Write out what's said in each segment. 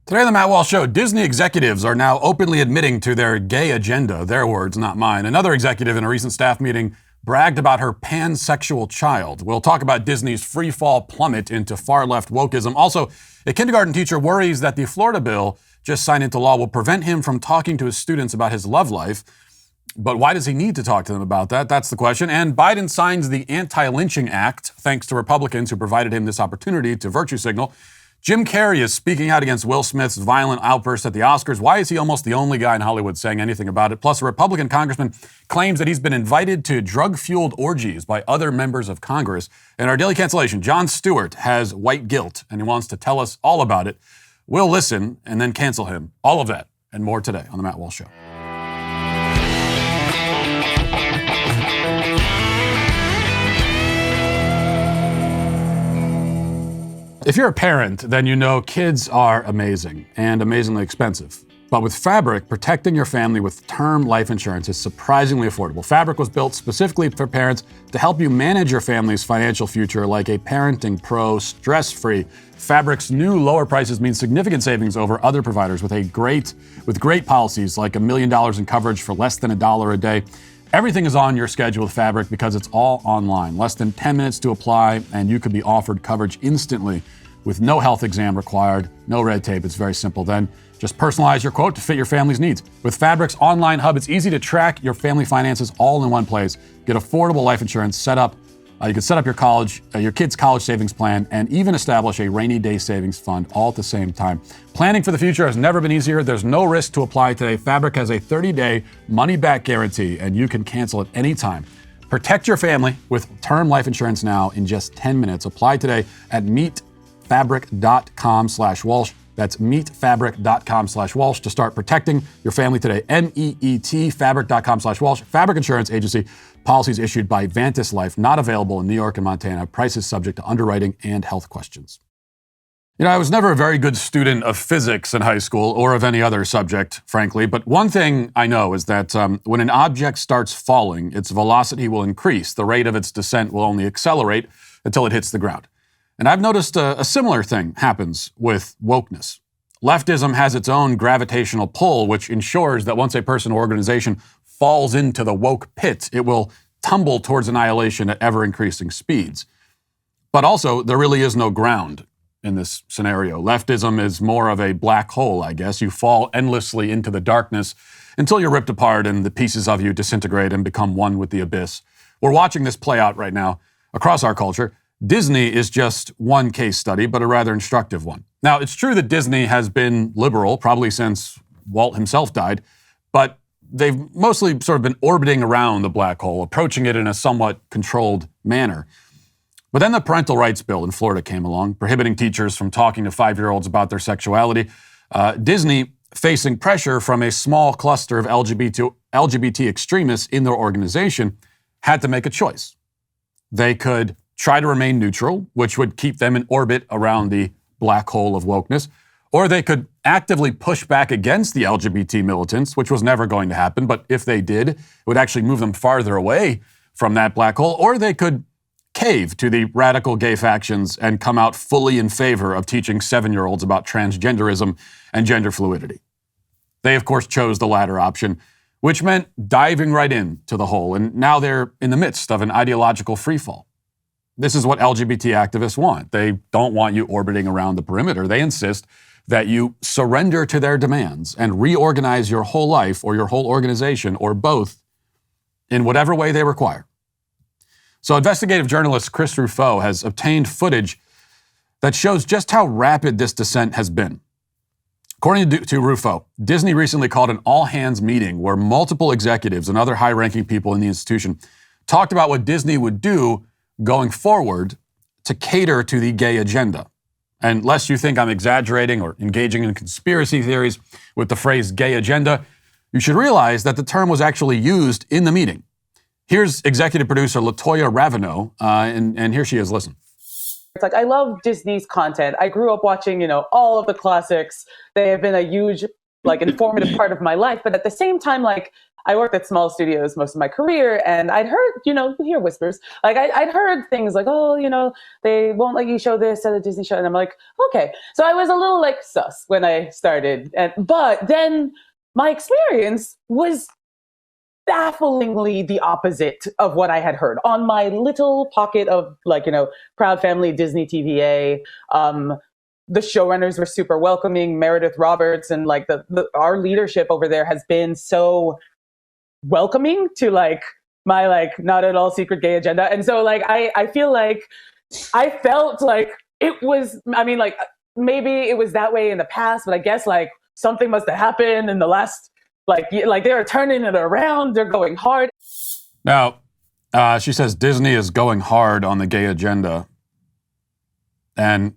Today on the Matt Walsh Show, Disney executives are now openly admitting to their gay agenda. Their words, not mine. Another executive in a recent staff meeting bragged about her pansexual child. We'll talk about Disney's free-fall plummet into far-left wokeism. Also, a kindergarten teacher worries that the Florida bill just signed into law will prevent him from talking to his students about his love life. But why does he need to talk to them about that? That's the question. And Biden signs the Anti-Lynching Act, thanks to Republicans who provided him this opportunity to virtue signal. Jim Carrey is speaking out against Will Smith's violent outburst at the Oscars. Why is he almost the only guy in Hollywood saying anything about it? Plus, a Republican congressman claims that he's been invited to drug-fueled orgies by other members of Congress. In our Daily Cancellation, Jon Stewart has white guilt, and he wants to tell us all about it. We'll listen and then cancel him. All of that and more today on The Matt Walsh Show. If you're a parent, then you know kids are amazing and amazingly expensive. But with Fabric, protecting your family with term life insurance is surprisingly affordable. Fabric was built specifically for parents to help you manage your family's financial future like a parenting pro, stress-free. Fabric's new lower prices mean significant savings over other providers with great policies like $1 million in coverage for less than $1 a day. Everything is on your schedule with Fabric because it's all online. Less than 10 minutes to apply, and you could be offered coverage instantly with no health exam required, no red tape. It's very simple. Then just personalize your quote to fit your family's needs. With Fabric's online hub, it's easy to track your family finances all in one place. Get affordable life insurance set up. You can set up your kid's college savings plan, and even establish a rainy day savings fund all at the same time. Planning for the future has never been easier. There's no risk to apply today. Fabric has a 30-day money-back guarantee, and you can cancel at any time. Protect your family with term life insurance now in just 10 minutes. Apply today at meetfabric.com/Walsh. That's meetfabric.com/Walsh to start protecting your family today. MEET, fabric.com/Walsh. Fabric Insurance Agency. Policies issued by Vantis Life, not available in New York and Montana. Prices subject to underwriting and health questions. You know, I was never a very good student of physics in high school or of any other subject, frankly. But one thing I know is that when an object starts falling, its velocity will increase. The rate of its descent will only accelerate until it hits the ground. And I've noticed a similar thing happens with wokeness. Leftism has its own gravitational pull, which ensures that once a person or organization falls into the woke pit, it will tumble towards annihilation at ever-increasing speeds. But also, there really is no ground in this scenario. Leftism is more of a black hole, I guess. You fall endlessly into the darkness until you're ripped apart and the pieces of you disintegrate and become one with the abyss. We're watching this play out right now across our culture. Disney is just one case study, but a rather instructive one. Now, it's true that Disney has been liberal, probably since Walt himself died, but they've mostly sort of been orbiting around the black hole, approaching it in a somewhat controlled manner. But then the parental rights bill in Florida came along, prohibiting teachers from talking to 5-year-olds about their sexuality. Disney, facing pressure from a small cluster of LGBT extremists in their organization, had to make a choice. They could try to remain neutral, which would keep them in orbit around the black hole of wokeness, or they could actively push back against the LGBT militants, which was never going to happen, but if they did, it would actually move them farther away from that black hole, or they could cave to the radical gay factions and come out fully in favor of teaching 7-year-olds about transgenderism and gender fluidity. They, of course, chose the latter option, which meant diving right into the hole, and now they're in the midst of an ideological freefall. This is what LGBT activists want. They don't want you orbiting around the perimeter. They insist that you surrender to their demands and reorganize your whole life or your whole organization or both in whatever way they require. So investigative journalist Chris Rufo has obtained footage that shows just how rapid this descent has been. According to Rufo, Disney recently called an all-hands meeting where multiple executives and other high-ranking people in the institution talked about what Disney would do going forward to cater to the gay agenda. And lest you think I'm exaggerating or engaging in conspiracy theories with the phrase gay agenda, you should realize that the term was actually used in the meeting. Here's executive producer LaToya Raveneau, and here she is. Listen. It's like, I love Disney's content. I grew up watching, all of the classics. They have been a huge, informative part of my life. But at the same time, I worked at small studios most of my career, and I'd heard, you hear whispers. Like I'd heard things like, oh, they won't let you show this at a Disney show. And I'm like, okay. So I was a little like sus when I started. But then my experience was bafflingly the opposite of what I had heard on my little pocket of Proud Family Disney TVA. The showrunners were super welcoming. Meredith Roberts and our leadership over there has been so welcoming to my not at all secret gay agenda. And so I feel like I felt like it was, maybe it was that way in the past, but I guess something must have happened in the last they are turning it around. They're going hard. Now, she says Disney is going hard on the gay agenda. And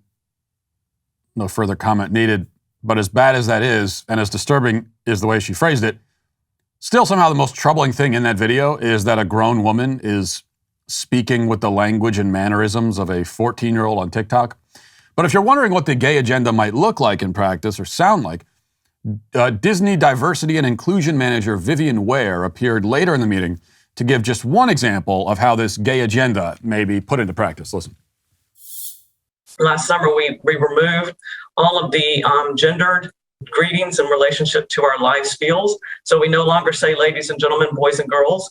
no further comment needed. But as bad as that is, and as disturbing is the way she phrased it, still somehow the most troubling thing in that video is that a grown woman is speaking with the language and mannerisms of a 14-year-old on TikTok. But if you're wondering what the gay agenda might look like in practice or sound like, Disney Diversity and Inclusion Manager Vivian Ware appeared later in the meeting to give just one example of how this gay agenda may be put into practice. Listen. Last summer, we removed all of the gendered greetings in relationship to our live spiels. So we no longer say ladies and gentlemen, boys and girls.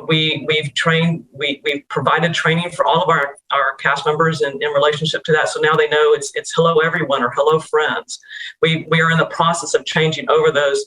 We've provided training for all of our cast members in relationship to that. So now they know it's hello everyone or hello friends. We are in the process of changing over those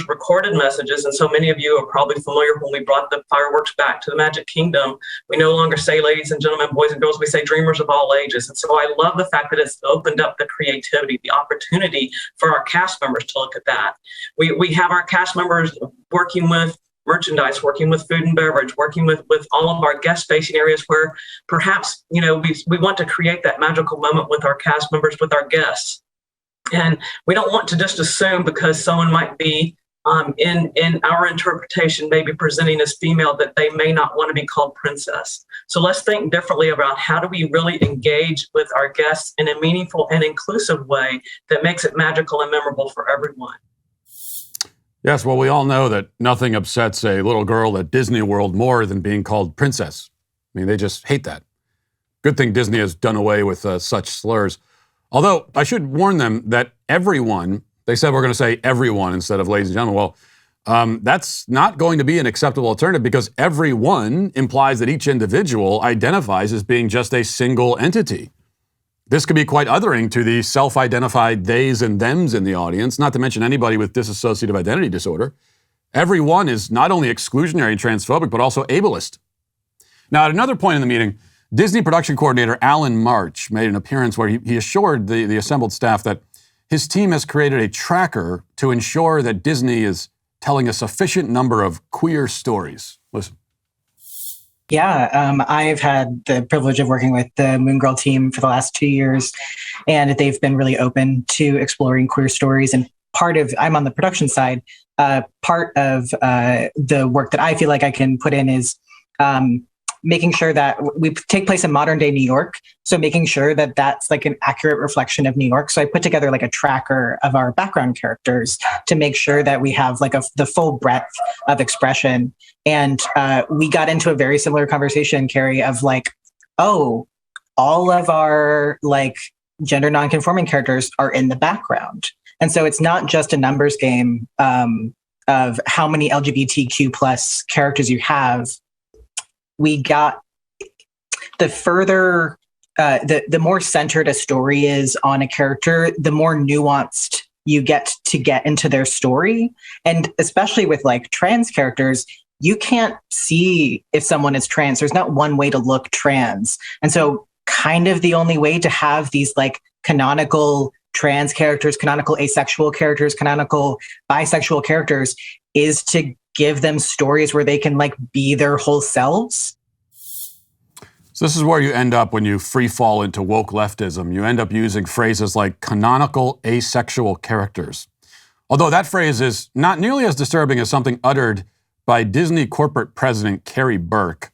recorded messages. And so many of you are probably familiar when we brought the fireworks back to the Magic Kingdom. We no longer say ladies and gentlemen, boys and girls, we say dreamers of all ages. And so I love the fact that it's opened up the creativity, the opportunity for our cast members to look at that. We have our cast members working with merchandise, working with food and beverage, working with all of our guest-facing areas where perhaps, we want to create that magical moment with our cast members, with our guests. And we don't want to just assume because someone might be in our interpretation, maybe presenting as female, that they may not want to be called princess. So let's think differently about how do we really engage with our guests in a meaningful and inclusive way that makes it magical and memorable for everyone. Yes, well, we all know that nothing upsets a little girl at Disney World more than being called princess. I mean, they just hate that. Good thing Disney has done away with such slurs. Although, I should warn them that everyone, they said we're going to say everyone instead of ladies and gentlemen. Well, that's not going to be an acceptable alternative because everyone implies that each individual identifies as being just a single entity. This could be quite othering to the self-identified theys and thems in the audience, not to mention anybody with dissociative identity disorder. Everyone is not only exclusionary and transphobic, but also ableist. Now, at another point in the meeting, Disney production coordinator Alan March made an appearance where he assured the assembled staff that his team has created a tracker to ensure that Disney is telling a sufficient number of queer stories. Listen. Yeah, I've had the privilege of working with the Moon Girl team for the last 2 years, and they've been really open to exploring queer stories. And I'm on the production side, part of the work that I feel like I can put in is making sure that we take place in modern day New York. So making sure that that's an accurate reflection of New York. So I put together a tracker of our background characters to make sure that we have the full breadth of expression. And we got into a very similar conversation, Carrey, of all of our gender nonconforming characters are in the background. And so it's not just a numbers game of how many LGBTQ plus characters you have. We got the further, the more centered a story is on a character, the more nuanced you get into their story. And especially with trans characters, you can't see if someone is trans. There's not one way to look trans. And so kind of the only way to have these canonical trans characters, canonical asexual characters, canonical bisexual characters is to give them stories where they can be their whole selves. So this is where you end up when you free fall into woke leftism. You end up using phrases like canonical asexual characters. Although that phrase is not nearly as disturbing as something uttered by Disney corporate president Carrey Burke.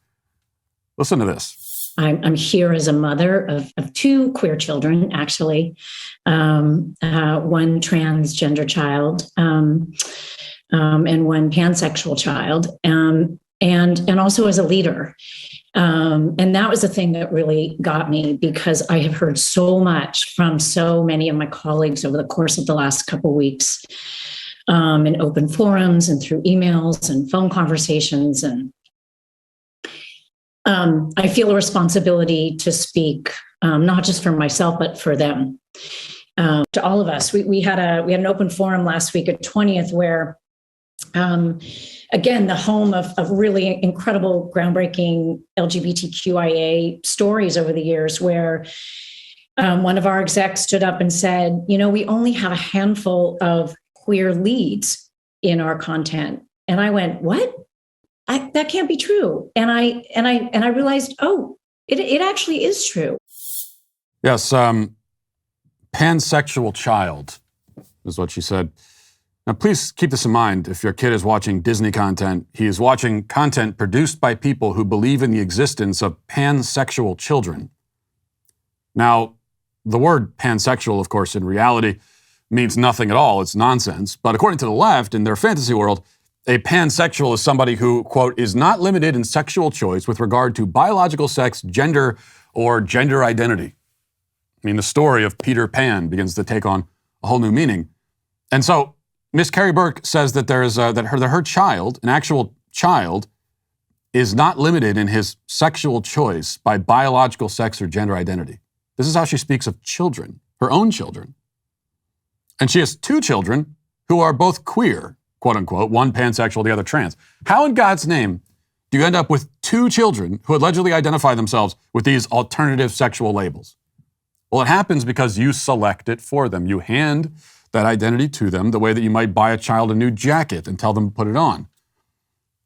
Listen to this. I'm here as a mother of two queer children, actually, one transgender child. and one pansexual child, and also as a leader. And that was the thing that really got me, because I have heard so much from so many of my colleagues over the course of the last couple of weeks, in open forums and through emails and phone conversations. And I feel a responsibility to speak, not just for myself, but for them, to all of us. We had an open forum last week at 20th where, again, the home of really incredible, groundbreaking LGBTQIA stories over the years, where one of our execs stood up and said, we only have a handful of queer leads in our content. And I went, what? That can't be true. And I realized, it actually is true. Yes, pansexual child is what she said. Now, please keep this in mind. If your kid is watching Disney content, he is watching content produced by people who believe in the existence of pansexual children. Now, the word pansexual, of course, in reality means nothing at all. It's nonsense. But according to the left, in their fantasy world, a pansexual is somebody who, quote, is not limited in sexual choice with regard to biological sex, gender, or gender identity. I mean, the story of Peter Pan begins to take on a whole new meaning. And so Miss Carrey Burke says that her child, an actual child, is not limited in his sexual choice by biological sex or gender identity. This is how she speaks of children, her own children. And she has two children who are both queer, quote unquote, one pansexual, the other trans. How in God's name do you end up with two children who allegedly identify themselves with these alternative sexual labels? Well, it happens because you select it for them. You hand that identity to them the way that you might buy a child a new jacket and tell them to put it on.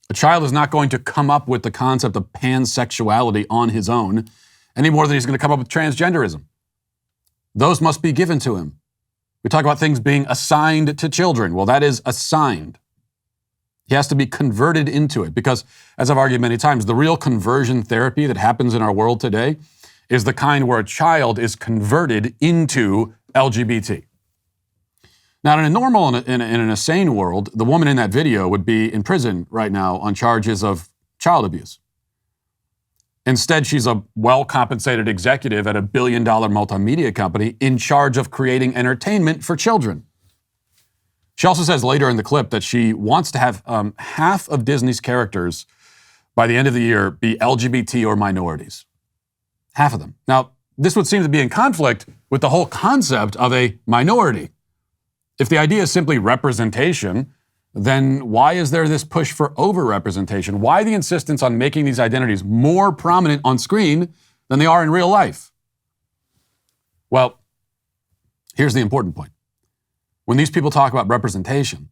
A child is not going to come up with the concept of pansexuality on his own any more than he's going to come up with transgenderism. Those must be given to him. We talk about things being assigned to children. Well, that is assigned. He has to be converted into it because, as I've argued many times, the real conversion therapy that happens in our world today is the kind where a child is converted into LGBT. Now, in a normal, in an sane world, the woman in that video would be in prison right now on charges of child abuse. Instead, she's a well-compensated executive at a billion-dollar multimedia company in charge of creating entertainment for children. She also says later in the clip that she wants to have half of Disney's characters by the end of the year be LGBT or minorities. Half of them. Now, this would seem to be in conflict with the whole concept of a minority. If the idea is simply representation, then why is there this push for over-representation? Why the insistence on making these identities more prominent on screen than they are in real life? Well, here's the important point. When these people talk about representation,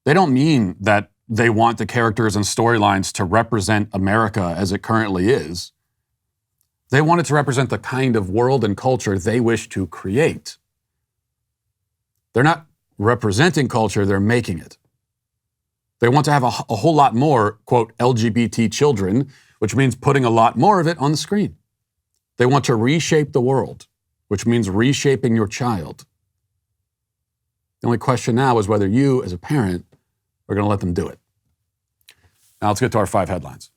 they don't mean that they want the characters and storylines to represent America as it currently is. They want it to represent the kind of world and culture they wish to create. They're not representing culture, they're making it. They want to have a whole lot more, quote, LGBT children, which means putting a lot more of it on the screen. They want to reshape the world, which means reshaping your child. The only question now is whether you, as a parent, are going to let them do it. Now let's get to our 5 headlines.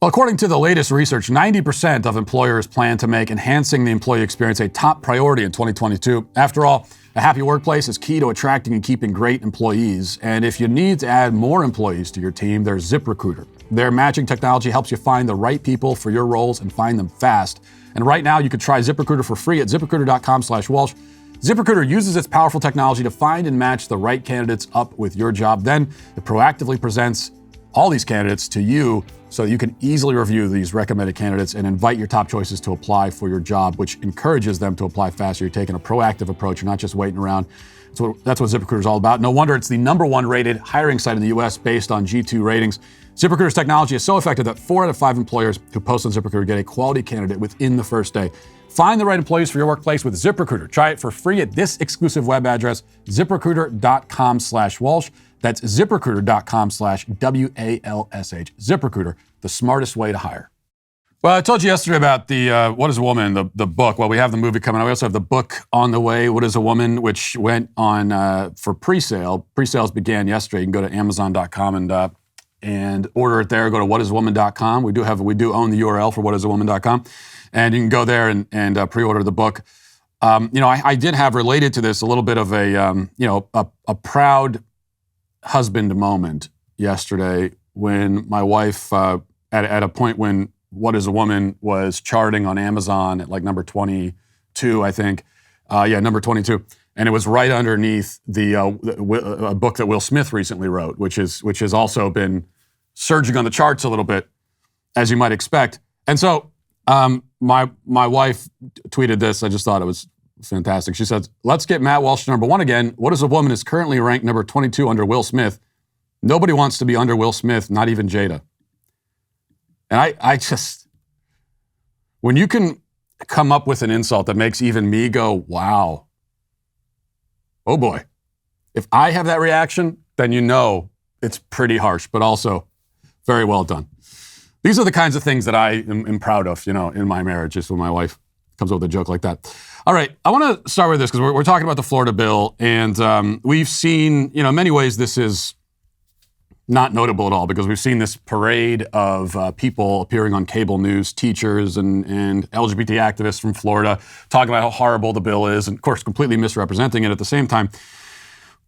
Well, according to the latest research, 90% of employers plan to make enhancing the employee experience a top priority in 2022. After all, a happy workplace is key to attracting and keeping great employees. And if you need to add more employees to your team, there's ZipRecruiter. Their matching technology helps you find the right people for your roles and find them fast. And right now, you can try ZipRecruiter for free at ZipRecruiter.com/Walsh. ZipRecruiter uses its powerful technology to find and match the right candidates up with your job. Then it proactively presents all these candidates to you so that you can easily review these recommended candidates and invite your top choices to apply for your job, which encourages them to apply faster. You're taking a proactive approach. You're not just waiting around. So that's what ZipRecruiter is all about. No wonder it's the #1 rated hiring site in the US based on G2 ratings. ZipRecruiter's technology is so effective that 4 out of 5 employers who post on ZipRecruiter get a quality candidate within the first day. Find the right employees for your workplace with ZipRecruiter. Try it for free at this exclusive web address, ZipRecruiter.com/Walsh. That's ZipRecruiter.com/WALSH. ZipRecruiter, the smartest way to hire. Well, I told you yesterday about the What is a Woman, the book. Well, we have the movie coming out. We also have the book on the way, What is a Woman, which went on for pre-sale. Pre-sales began yesterday. You can go to Amazon.com and order it there. Go to whatisawoman.com. We do own the URL for whatisawoman.com. And you can go there and pre-order the book. I did have related to this a little bit of a proud husband moment yesterday when my wife, at a point when What is a Woman was charting on Amazon at like number 22, I think. Number 22. And it was right underneath a book that Will Smith recently wrote, which has also been surging on the charts a little bit, as you might expect. And so my wife tweeted this. I just thought it was fantastic. She says, "Let's get Matt Walsh number 1 again. What is a Woman is currently ranked number 22 under Will Smith. Nobody wants to be under Will Smith, not even Jada." And I just, when you can come up with an insult that makes even me go, wow, oh boy. If I have that reaction, then you know it's pretty harsh, but also very well done. These are the kinds of things that I am proud of, in my marriage, is when my wife comes up with a joke like that. All right, I want to start with this because we're talking about the Florida bill, and we've seen, in many ways, this is not notable at all because we've seen this parade of people appearing on cable news, teachers and LGBT activists from Florida, talking about how horrible the bill is, and of course, completely misrepresenting it at the same time.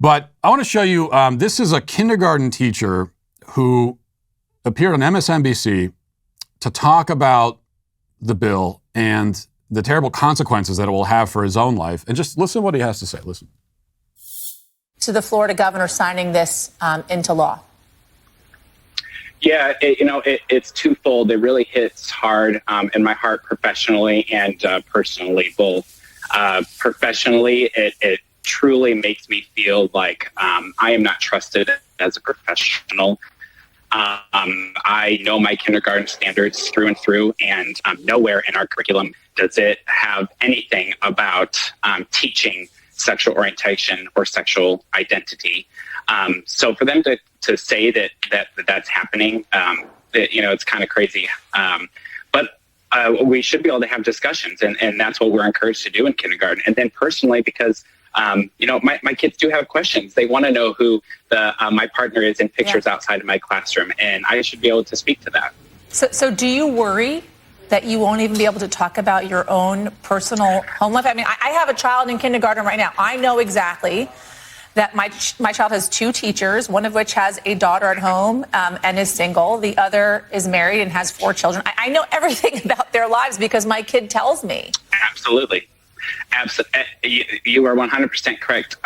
But I want to show you, this is a kindergarten teacher who appeared on MSNBC to talk about the bill and the terrible consequences that it will have for his own life. And just listen to what he has to say. Listen. To the Florida governor signing this into law. Yeah, it's twofold. It really hits hard in my heart professionally and personally, both. Professionally, it truly makes me feel like I am not trusted as a professional. I know my kindergarten standards through and through, and nowhere in our curriculum does it have anything about teaching sexual orientation or sexual identity. So for them to say that's happening, it's kind of crazy. But we should be able to have discussions, and that's what we're encouraged to do in kindergarten. And then personally, because my kids do have questions. They want to know who my partner is in pictures outside of my classroom, and I should be able to speak to that. So do you worry that you won't even be able to talk about your own personal home life? I mean, I have a child in kindergarten right now. I know exactly that my child has 2 teachers, one of which has a daughter at home and is single. The other is married and has 4 children. I know everything about their lives because my kid tells me. Absolutely. You are 100% correct.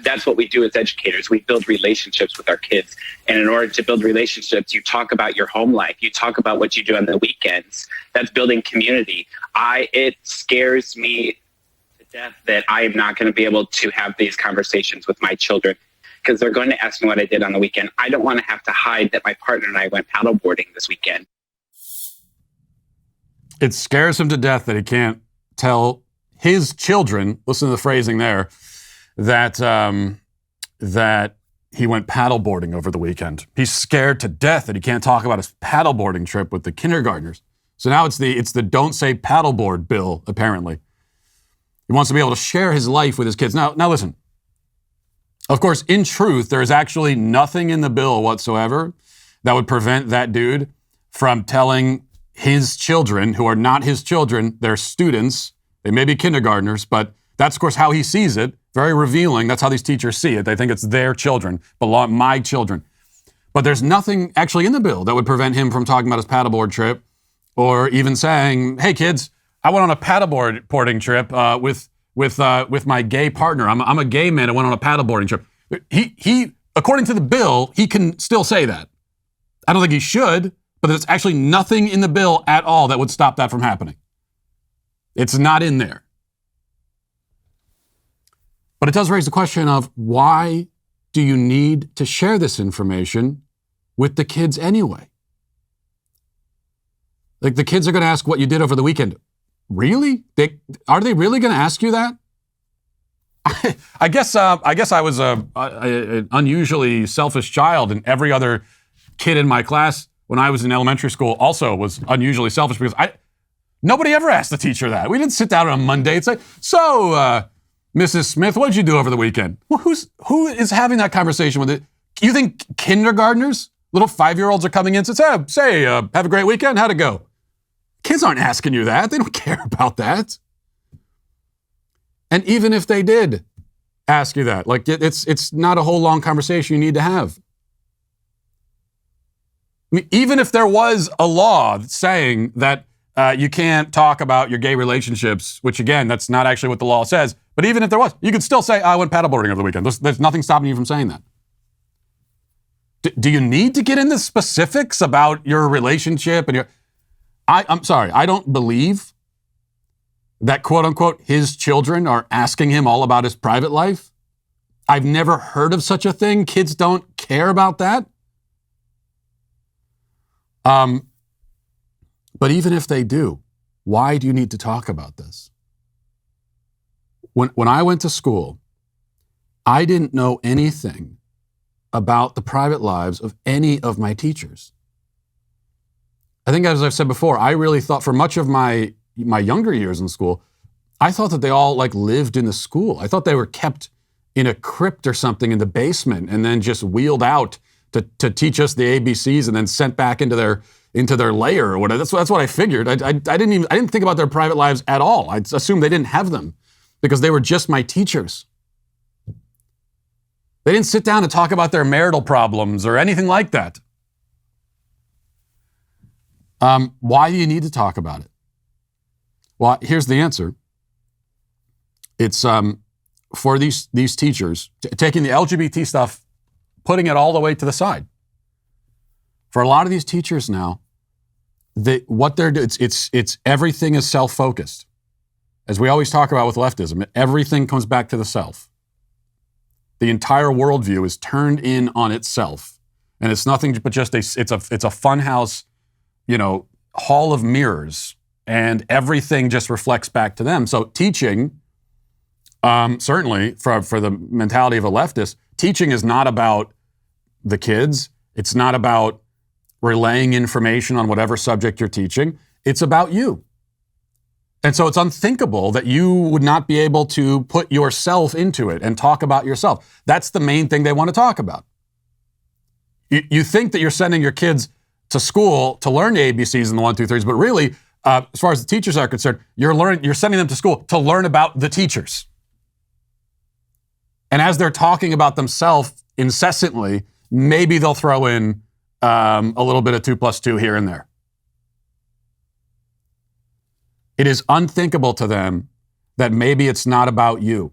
That's what we do as educators. We build relationships with our kids. And in order to build relationships, you talk about your home life. You talk about what you do on the weekends. That's building community. It scares me to death that I am not going to be able to have these conversations with my children because they're going to ask me what I did on the weekend. I don't want to have to hide that my partner and I went paddleboarding this weekend. It scares him to death that he can't tell his children, listen to the phrasing there, that he went paddleboarding over the weekend. He's scared to death that he can't talk about his paddleboarding trip with the kindergartners. So now it's the don't say paddleboard bill, apparently. He wants to be able to share his life with his kids. Now listen. Of course, in truth, there is actually nothing in the bill whatsoever that would prevent that dude from telling his children, who are not his children, they're students. They may be kindergartners, but that's, of course, how he sees it. Very revealing. That's how these teachers see it. They think it's their children, my children. But there's nothing actually in the bill that would prevent him from talking about his paddleboard trip or even saying, hey, kids, I went on a paddleboarding trip with my gay partner. I'm a gay man. I went on a paddleboarding trip. He, according to the bill, he can still say that. I don't think he should, but there's actually nothing in the bill at all that would stop that from happening. It's not in there. But it does raise the question of why do you need to share this information with the kids anyway? Like the kids are going to ask what you did over the weekend. Really? Are they really going to ask you that? I guess I was an unusually selfish child, and every other kid in my class when I was in elementary school also was unusually selfish because nobody ever asked the teacher that. We didn't sit down on a Monday and say, so, Mrs. Smith, what did you do over the weekend? Well, who is having that conversation with it? You think kindergartners, little 5-year-olds are coming in and say, have a great weekend, how'd it go? Kids aren't asking you that. They don't care about that. And even if they did ask you that, like it's not a whole long conversation you need to have. I mean, even if there was a law saying that you can't talk about your gay relationships, which again, that's not actually what the law says, but even if there was, you could still say, I went paddleboarding over the weekend. There's nothing stopping you from saying that. Do you need to get into specifics about your relationship? And I'm sorry, I don't believe that quote unquote his children are asking him all about his private life. I've never heard of such a thing. Kids don't care about that. But even if they do, why do you need to talk about this? When I went to school, I didn't know anything about the private lives of any of my teachers. I think, as I've said before, I really thought for much of my younger years in school, I thought that they all lived in the school. I thought they were kept in a crypt or something in the basement and then just wheeled out to teach us the ABCs and then sent back into their lair or whatever. That's what I figured. I didn't think about their private lives at all. I assumed they didn't have them because they were just my teachers. They didn't sit down and talk about their marital problems or anything like that. Why do you need to talk about it? Well, here's the answer. It's for these teachers, taking the LGBT stuff, putting it all the way to the side. For a lot of these teachers now, what they're doing, it's everything is self-focused. As we always talk about with leftism, everything comes back to the self. The entire worldview is turned in on itself, and it's nothing but just it's a funhouse, hall of mirrors, and everything just reflects back to them. So teaching, certainly for the mentality of a leftist, teaching is not about the kids. It's not about relaying information on whatever subject you're teaching. It's about you. And so it's unthinkable that you would not be able to put yourself into it and talk about yourself. That's the main thing they want to talk about. You think that you're sending your kids to school to learn the ABCs and the 1, 2, 3s, but really, as far as the teachers are concerned, you're sending them to school to learn about the teachers. And as they're talking about themselves incessantly, maybe they'll throw in a little bit of 2 + 2 here and there. It is unthinkable to them that maybe it's not about you.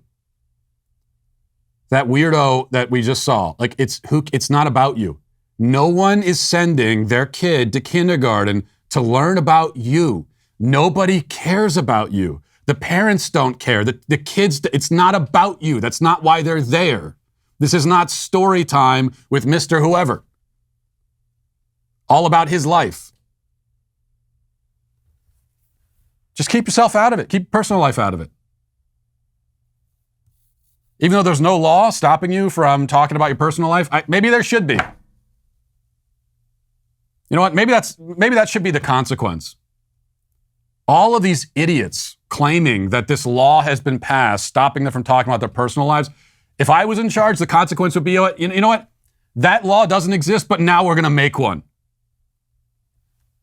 That weirdo that we just saw, it's not about you. No one is sending their kid to kindergarten to learn about you. Nobody cares about you. The parents don't care. The kids, it's not about you. That's not why they're there. This is not story time with Mr. Whoever. All about his life. Just keep yourself out of it. Keep your personal life out of it. Even though there's no law stopping you from talking about your personal life, maybe there should be. You know what? Maybe that should be the consequence. All of these idiots claiming that this law has been passed, stopping them from talking about their personal lives. If I was in charge, the consequence would be, you know what? That law doesn't exist, but now we're going to make one.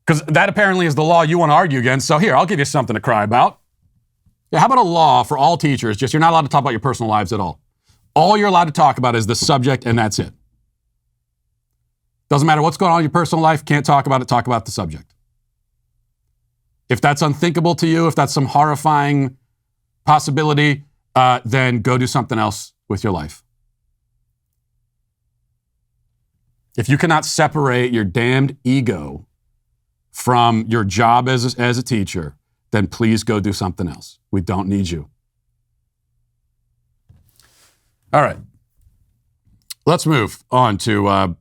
Because that apparently is the law you want to argue against. So here, I'll give you something to cry about. Yeah, how about a law for all teachers? Just you're not allowed to talk about your personal lives at all. All you're allowed to talk about is the subject, and that's it. Doesn't matter what's going on in your personal life, can't talk about it, talk about the subject. If that's unthinkable to you, if that's some horrifying possibility, then go do something else with your life. If you cannot separate your damned ego from your job as a teacher, then please go do something else. We don't need you. All right. Let's move on to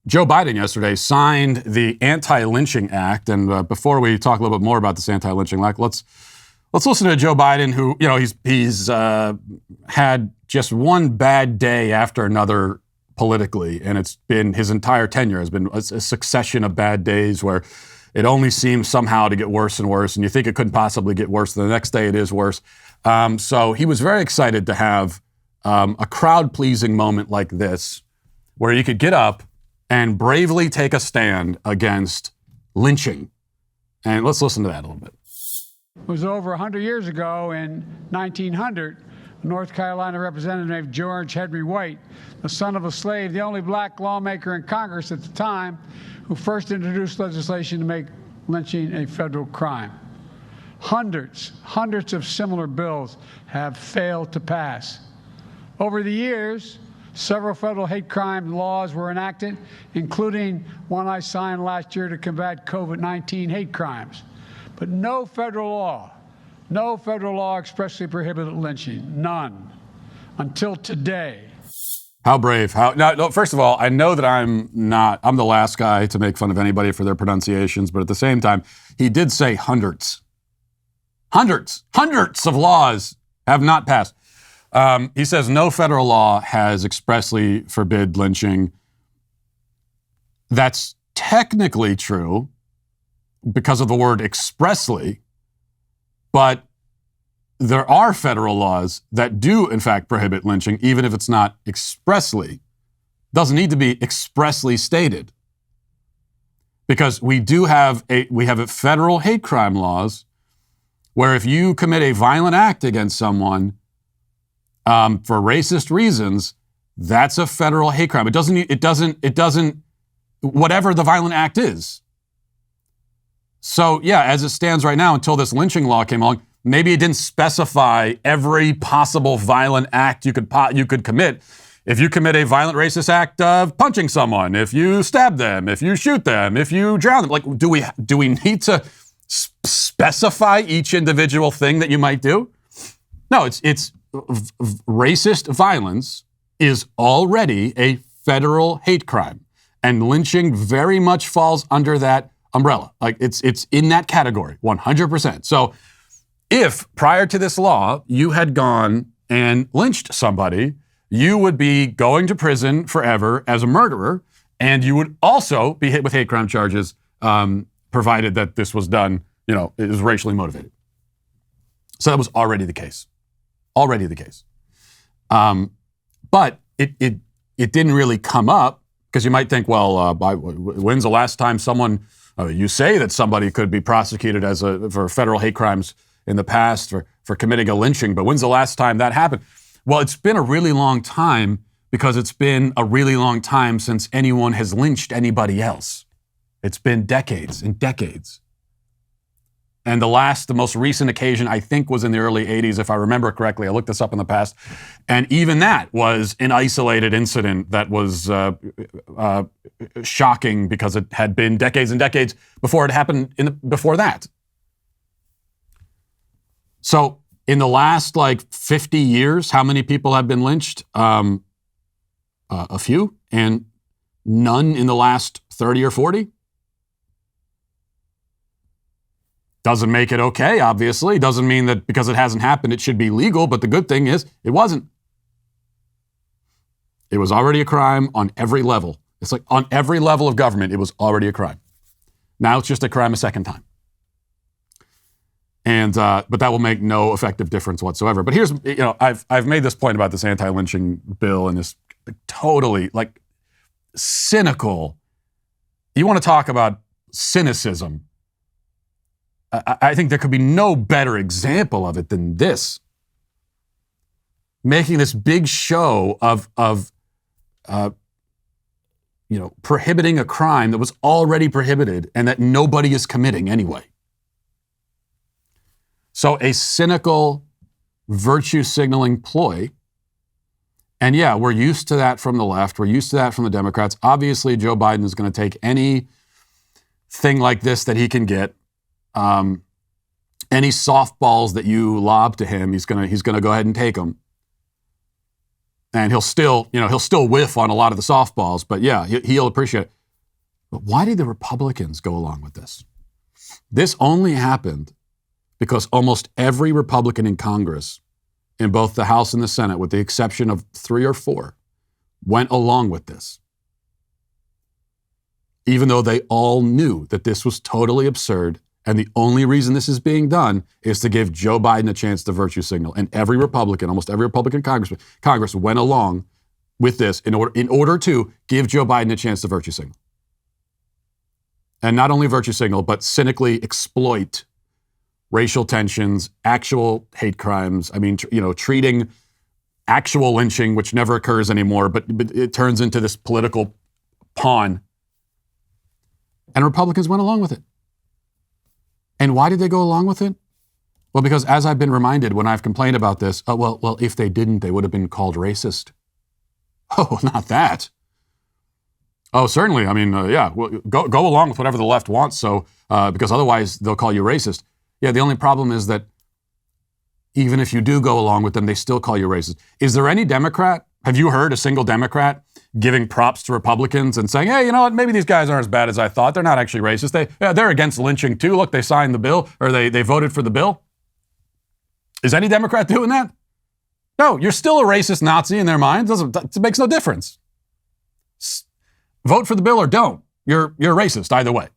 Joe Biden yesterday signed the Anti-Lynching Act. And before we talk a little bit more about this Anti-Lynching Act, let's listen to Joe Biden, who, he's had just one bad day after another politically, and it's been his entire tenure has been a succession of bad days where it only seems somehow to get worse and worse, and you think it couldn't possibly get worse. The next day it is worse. So he was very excited to have a crowd-pleasing moment like this, where you could get up and bravely take a stand against lynching. And let's listen to that a little bit. It was over 100 years ago in 1900, a North Carolina representative named George Henry White, the son of a slave, the only black lawmaker in Congress at the time, who first introduced legislation to make lynching a federal crime. Hundreds of similar bills have failed to pass. Over the years, several federal hate crime laws were enacted, including one I signed last year to combat COVID-19 hate crimes. But no federal law expressly prohibited lynching. None. Until today. How brave. No, first of all, I know that I'm the last guy to make fun of anybody for their pronunciations, but at the same time, he did say hundreds of laws have not passed. He says no federal law has expressly forbid lynching. That's technically true because of the word expressly, but there are federal laws that do, in fact, prohibit lynching, even if it's not expressly. Doesn't need to be expressly stated. Because we have federal hate crime laws where if you commit a violent act against someone for racist reasons, that's a federal hate crime. It doesn't, whatever the violent act is. So yeah, as it stands right now, until this lynching law came along, maybe it didn't specify every possible violent act you could commit. If you commit a violent racist act of punching someone, if you stab them, if you shoot them, if you drown them, like, do we need to specify each individual thing that you might do? No, it's racist violence is already a federal hate crime, and lynching very much falls under that umbrella. Like it's in that category, 100%. So if prior to this law, you had gone and lynched somebody, you would be going to prison forever as a murderer, and you would also be hit with hate crime charges, provided that this was done, it was racially motivated. So that was already the case. But it didn't really come up because you might think, well, when's the last time someone, you say that somebody could be prosecuted for federal hate crimes in the past for committing a lynching, but when's the last time that happened? Well, it's been a really long time because it's been a really long time since anyone has lynched anybody else. It's been decades and decades. And the most recent occasion, I think, was in the early 80s, if I remember correctly. I looked this up in the past. And even that was an isolated incident that was shocking because it had been decades and decades before it happened before that. So in the last 50 years, how many people have been lynched? A few, and none in the last 30 or 40. Doesn't make it okay, obviously. Doesn't mean that because it hasn't happened, it should be legal. But the good thing is, it wasn't. It was already a crime on every level. It's like on every level of government, it was already a crime. Now it's just a crime a second time. And but that will make no effective difference whatsoever. But here's, I've made this point about this anti-lynching bill and this totally cynical. You want to talk about cynicism? I think there could be no better example of it than this. Making this big show of prohibiting a crime that was already prohibited and that nobody is committing anyway. So a cynical virtue signaling ploy. And yeah, we're used to that from the left. We're used to that from the Democrats. Obviously, Joe Biden is going to take anything like this that he can get. Any softballs that you lob to him, he's gonna go ahead and take them. And he'll still whiff on a lot of the softballs, but yeah, he'll appreciate it. But why did the Republicans go along with this? This only happened because almost every Republican in Congress, in both the House and the Senate, with the exception of 3 or 4, went along with this, even though they all knew that this was totally absurd, and the only reason this is being done is to give Joe Biden a chance to virtue signal. And every Republican, almost every Republican Congress went along with this in order to give Joe Biden a chance to virtue signal. And not only virtue signal, but cynically exploit racial tensions, actual hate crimes. I mean, treating actual lynching, which never occurs anymore, but it turns into this political pawn. And Republicans went along with it. And why did they go along with it? Well, because as I've been reminded when I've complained about this, well, if they didn't, they would have been called racist. Oh, not that. Oh, certainly. I mean, go along with whatever the left wants. So, because otherwise they'll call you racist. Yeah. The only problem is that even if you do go along with them, they still call you racist. Is there any Democrat? Have you heard a single Democrat giving props to Republicans and saying, hey, you know what? Maybe these guys aren't as bad as I thought. They're not actually racist. They're against lynching too. Look, they signed the bill, or they voted for the bill. Is any Democrat doing that? No, you're still a racist Nazi in their minds. It makes no difference. Vote for the bill or don't. You're racist either way.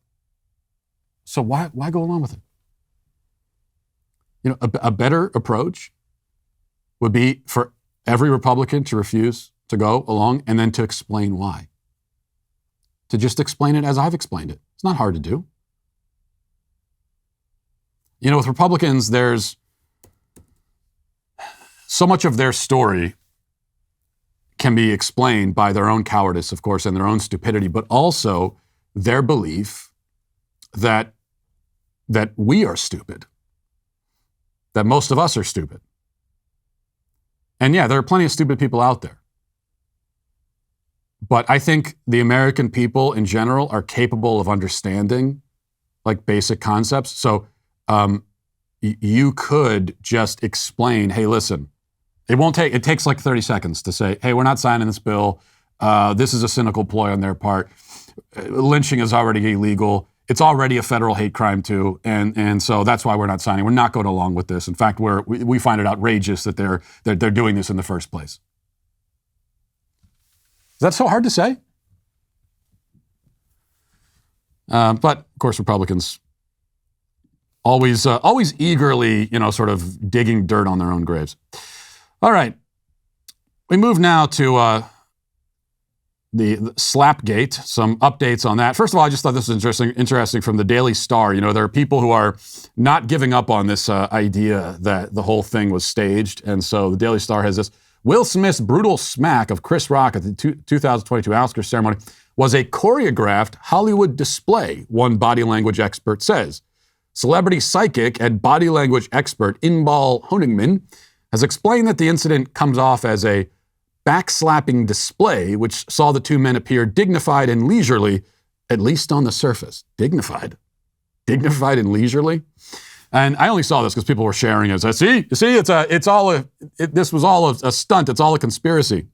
So why go along with it? A better approach would be for every Republican to refuse to go along and then to explain why. To just explain it as I've explained it. It's not hard to do. With Republicans, there's so much of their story can be explained by their own cowardice, of course, and their own stupidity, but also their belief that we are stupid, that most of us are stupid. And yeah, there are plenty of stupid people out there. But I think the American people in general are capable of understanding like basic concepts. So you could just explain, hey, listen, it takes like 30 seconds to say, hey, we're not signing this bill. This is a cynical ploy on their part. Lynching is already illegal. It's already a federal hate crime too. And so that's why we're not signing. We're not going along with this. In fact, we find it outrageous that they're doing this in the first place. Is that so hard to say? But of course, Republicans always eagerly, sort of digging dirt on their own graves. All right. We move now to the Slapgate, some updates on that. First of all, I just thought this was interesting from the Daily Star. There are people who are not giving up on this idea that the whole thing was staged. And so the Daily Star has this: Will Smith's brutal smack of Chris Rock at the 2022 Oscars ceremony was a choreographed Hollywood display, one body language expert says. Celebrity psychic and body language expert Inbal Honigman has explained that the incident comes off as a backslapping display, which saw the two men appear dignified and leisurely, at least on the surface. Dignified and leisurely. And I only saw this because people were sharing it. This was all a stunt. It's all a conspiracy.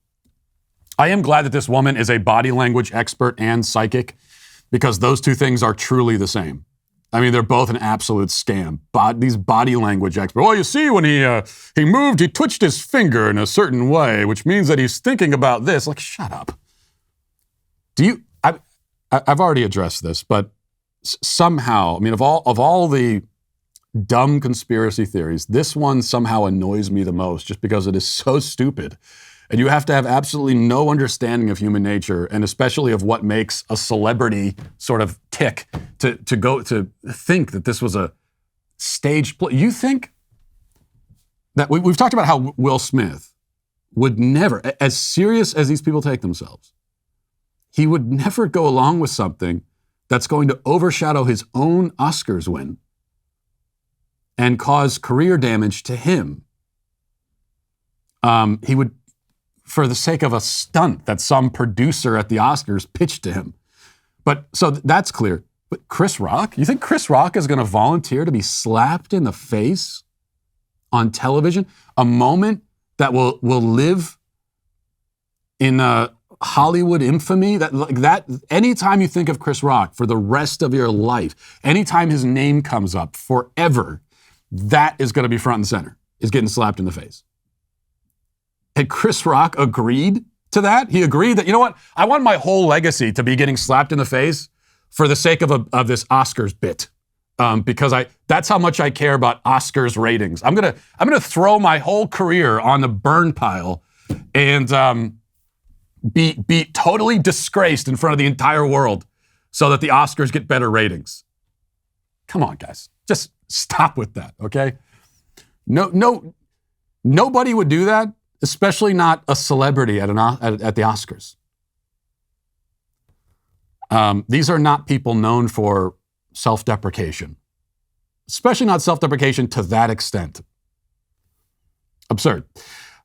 I am glad that this woman is a body language expert and psychic, because those two things are truly the same. I mean, they're both an absolute scam. These body language experts. Well, you see, when he moved, he twitched his finger in a certain way, which means that he's thinking about this. Like, shut up. I've already addressed this, but somehow, I mean, of all the dumb conspiracy theories, this one somehow annoys me the most, just because it is so stupid. And you have to have absolutely no understanding of human nature, and especially of what makes a celebrity sort of tick to think that this was a staged play. You think that we've talked about how Will Smith would never, as serious as these people take themselves, he would never go along with something that's going to overshadow his own Oscars win and cause career damage to him. He would, for the sake of a stunt that some producer at the Oscars pitched to him. But so that's clear. But Chris Rock, you think Chris Rock is going to volunteer to be slapped in the face on television? A moment that will live in Hollywood infamy? That anytime you think of Chris Rock for the rest of your life, anytime his name comes up forever, that is going to be front and center, is getting slapped in the face. Had Chris Rock agreed to that. He agreed that, you know what, I want my whole legacy to be getting slapped in the face for the sake of this Oscars bit. Because that's how much I care about Oscars ratings. I'm gonna throw my whole career on the burn pile and be totally disgraced in front of the entire world so that the Oscars get better ratings. Come on, guys. Just stop with that, okay? Nobody would do that, especially not a celebrity at the Oscars. These are not people known for self-deprecation, especially not self-deprecation to that extent. Absurd.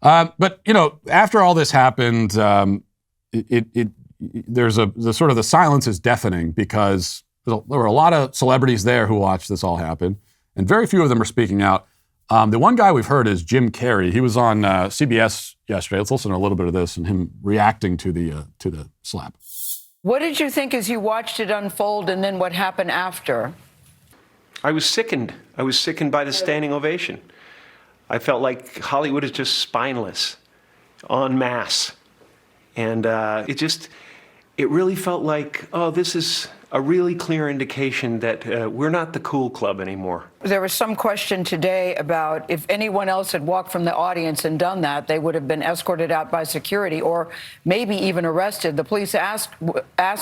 But, you know, after all this happened, there's the sort of the silence is deafening because there were a lot of celebrities there who watched this all happen, and very few of them are speaking out. The one guy we've heard is Jim Carrey. He was on CBS yesterday. Let's listen to a little bit of this and him reacting to the slap. What did you think as you watched it unfold, and then what happened after? I was sickened. I was sickened by the standing ovation. I felt like Hollywood is just spineless, en masse. And it really felt like, oh, this is a really clear indication that we're not the cool club anymore. There was some question today about if anyone else had walked from the audience and done that, they would have been escorted out by security or maybe even arrested. The police asked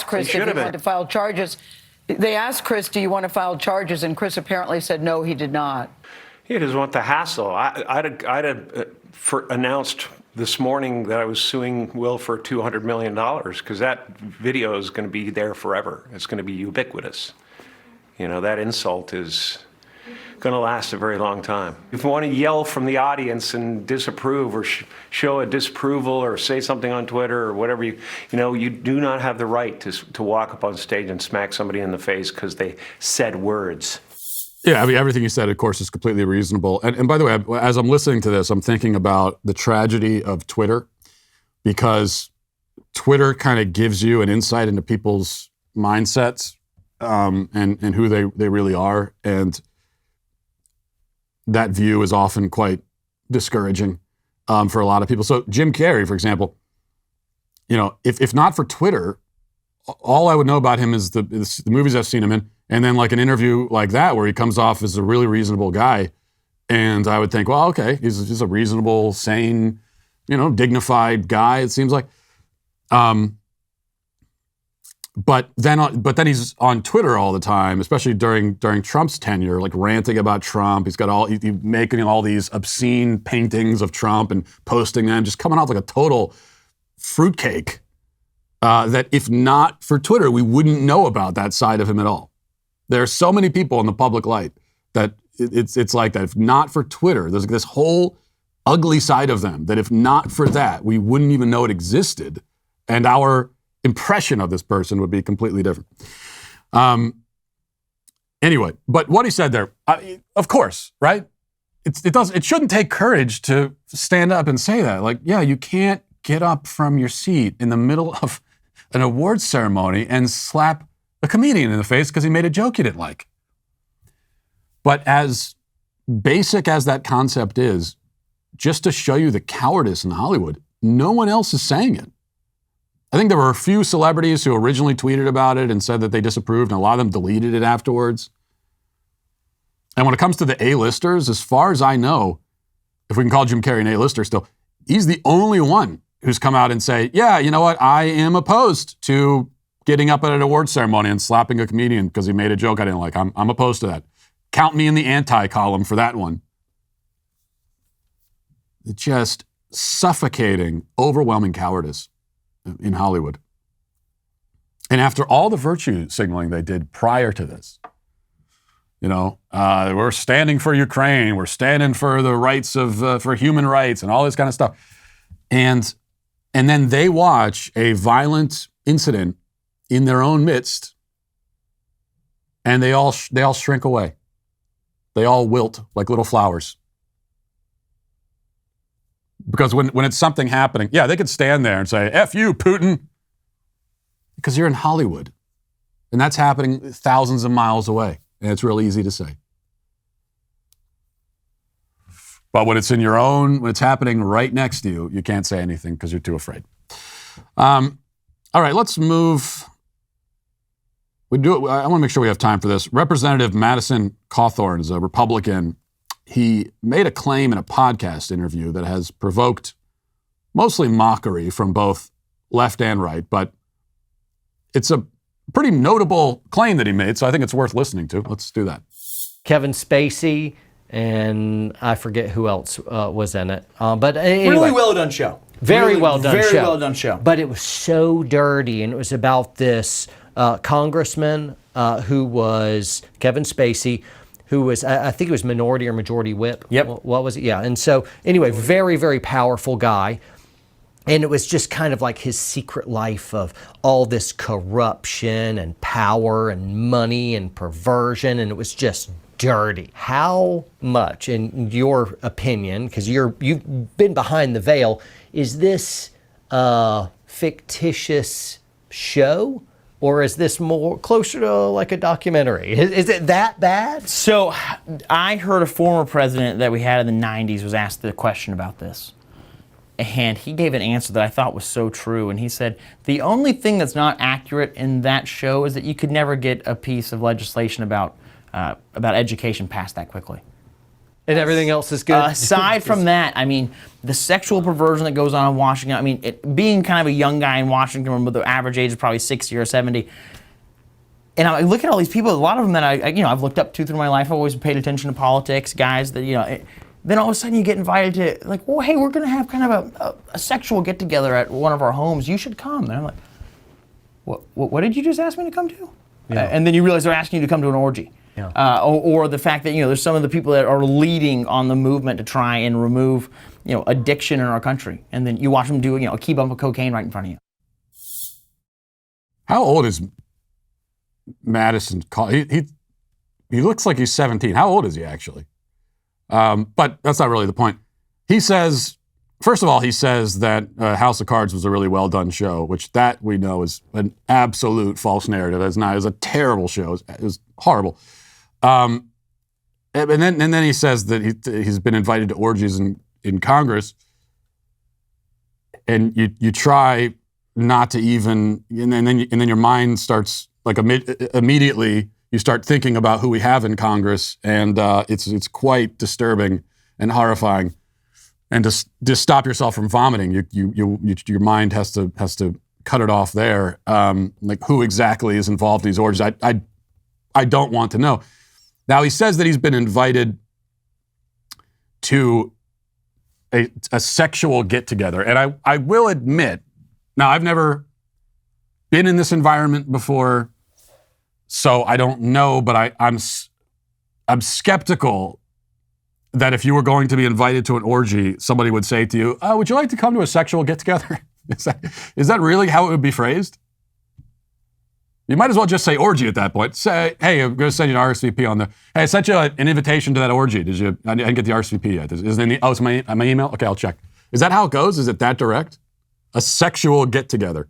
Chris if he wanted to file charges. They asked Chris, do you want to file charges? And Chris apparently said no, he did not. He doesn't want the hassle. I'd have announced this morning that I was suing Will for $200 million because that video is going to be there forever. It's going to be ubiquitous. You know, that insult is going to last a very long time. If you want to yell from the audience and disapprove or show a disapproval or say something on Twitter or whatever, you do not have the right to walk up on stage and smack somebody in the face because they said words. Yeah, I mean, everything you said, of course, is completely reasonable. And by the way, as I'm listening to this, I'm thinking about the tragedy of Twitter, because Twitter kind of gives you an insight into people's mindsets and who they really are. And that view is often quite discouraging for a lot of people. So Jim Carrey, for example, you know, if not for Twitter, all I would know about him is the movies I've seen him in. And then like an interview like that where he comes off as a really reasonable guy. And I would think, well, okay, he's just a reasonable, sane, you know, dignified guy, it seems like. But then he's on Twitter all the time, especially during Trump's tenure, like ranting about Trump. He's making all these obscene paintings of Trump and posting them, just coming off like a total fruitcake. That if not for Twitter, we wouldn't know about that side of him at all. There are so many people in the public light that it's like that. If not for Twitter, there's this whole ugly side of them that if not for that, we wouldn't even know it existed. And our impression of this person would be completely different. Anyway, but what he said there, of course, right? It shouldn't take courage to stand up and say that. Like, yeah, you can't get up from your seat in the middle of an awards ceremony and slap a comedian in the face because he made a joke you didn't like. But as basic as that concept is, just to show you the cowardice in Hollywood, no one else is saying it. I think there were a few celebrities who originally tweeted about it and said that they disapproved, and a lot of them deleted it afterwards. And when it comes to the A-listers, as far as I know, if we can call Jim Carrey an A-lister still, he's the only one who's come out and say, yeah, you know what, I am opposed to getting up at an award ceremony and slapping a comedian because he made a joke I didn't like. I'm opposed to that. Count me in the anti-column for that one. It's just suffocating, overwhelming cowardice in Hollywood. And after all the virtue signaling they did prior to this, you know, we're standing for Ukraine, we're standing for the rights for human rights and all this kind of stuff. And then they watch a violent incident in their own midst, and they all shrink away. They all wilt like little flowers. Because when it's something happening, yeah, they could stand there and say, F you, Putin, because you're in Hollywood. And that's happening thousands of miles away. And it's real easy to say. But when it's happening right next to you, you can't say anything because you're too afraid. All right, let's move. I want to make sure we have time for this. Representative Madison Cawthorn is a Republican. He made a claim in a podcast interview that has provoked mostly mockery from both left and right, but it's a pretty notable claim that he made, so I think it's worth listening to. Let's do that. Kevin Spacey, and I forget who else was in it. But anyway, really well done show. Very well done show. Very well done show. But it was so dirty, and it was about this congressman who was Kevin Spacey, who was, I think it was minority or majority whip. Yep. What was it? Yeah. And so anyway, very, very powerful guy. And it was just kind of like his secret life of all this corruption and power and money and perversion, and it was just dirty. How much, in your opinion, because you've been behind the veil, is this a fictitious show, or is this more closer to like a documentary? Is it that bad? So I heard a former president that we had in the 90s was asked the question about this. And he gave an answer that I thought was so true. And he said, the only thing that's not accurate in that show is that you could never get a piece of legislation about education passed that quickly. And everything else is good? Aside from that, I mean, the sexual perversion that goes on in Washington, I mean, being kind of a young guy in Washington, the average age is probably 60 or 70. And I look at all these people, a lot of them that I've looked up to through my life. I've always paid attention to politics, guys that, then all of a sudden you get invited to, like, well, hey, we're going to have kind of a sexual get-together at one of our homes. You should come. And I'm like, what did you just ask me to come to? Yeah. And then you realize they're asking you to come to an orgy. Yeah. Or the fact that, there's some of the people that are leading on the movement to try and remove, addiction in our country. And then you watch them do, a key bump of cocaine right in front of you. How old is Madison? He looks like he's 17. How old is he actually? But that's not really the point. He says, first of all, he says that House of Cards was a really well done show, which that we know is an absolute false narrative. It's not. It was a terrible show. It was horrible. And then he says that he's been invited to orgies in Congress, and you try not to even, and then your mind starts like immediately. You start thinking about who we have in Congress, and it's quite disturbing and horrifying. And to stop yourself from vomiting, your mind has to cut it off there. Like who exactly is involved in these orgies? I don't want to know. Now he says that he's been invited to a sexual get-together, and I will admit, now I've never been in this environment before. So I don't know, but I'm skeptical that if you were going to be invited to an orgy, somebody would say to you, would you like to come to a sexual get-together? Is that really how it would be phrased? You might as well just say orgy at that point. Say, hey, I'm going to send you an RSVP on the... Hey, I sent you an invitation to that orgy. I didn't get the RSVP yet. It's my email? Okay, I'll check. Is that how it goes? Is it that direct? A sexual get-together.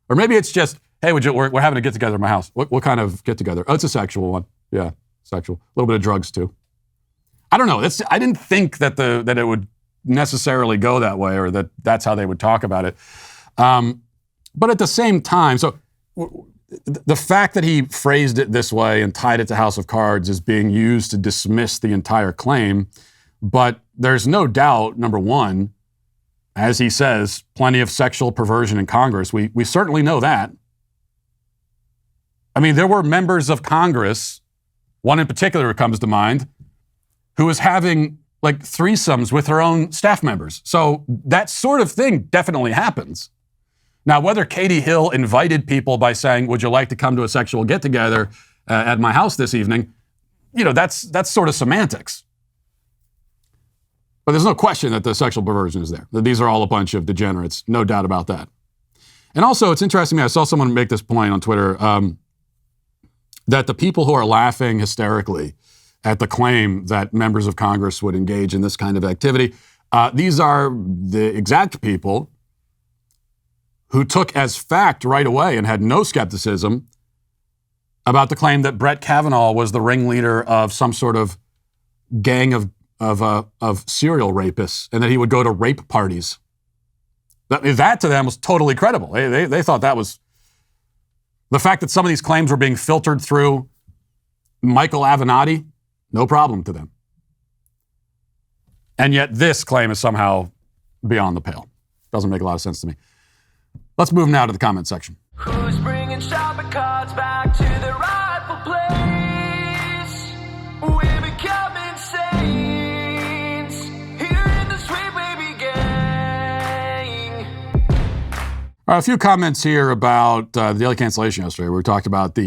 Or maybe it's just... Hey, we're having a get-together at my house. What kind of get-together? Oh, it's a sexual one. Yeah, sexual. A little bit of drugs, too. I don't know. I didn't think that it would necessarily go that way, or that's how they would talk about it. But at the same time, so the fact that he phrased it this way and tied it to House of Cards is being used to dismiss the entire claim. But there's no doubt, number one, as he says, plenty of sexual perversion in Congress. We certainly know that. I mean, there were members of Congress, one in particular who comes to mind, who was having like threesomes with her own staff members. So that sort of thing definitely happens. Now, whether Katie Hill invited people by saying, would you like to come to a sexual get-together at my house this evening? That's sort of semantics. But there's no question that the sexual perversion is there. That these are all a bunch of degenerates, no doubt about that. And also, it's interesting, I saw someone make this point on Twitter, that the people who are laughing hysterically at the claim that members of Congress would engage in this kind of activity, these are the exact people who took as fact right away and had no skepticism about the claim that Brett Kavanaugh was the ringleader of some sort of gang of serial rapists, and that he would go to rape parties That to them was totally credible. They thought that was... The fact that some of these claims were being filtered through Michael Avenatti, no problem to them. And yet this claim is somehow beyond the pale. Doesn't make a lot of sense to me. Let's move now to the comment section. Who's bringing shopping carts back to the rightful place? We're becoming saints here in the Sweet Baby Gang. All right, a few comments here about the Daily Cancellation yesterday. We talked about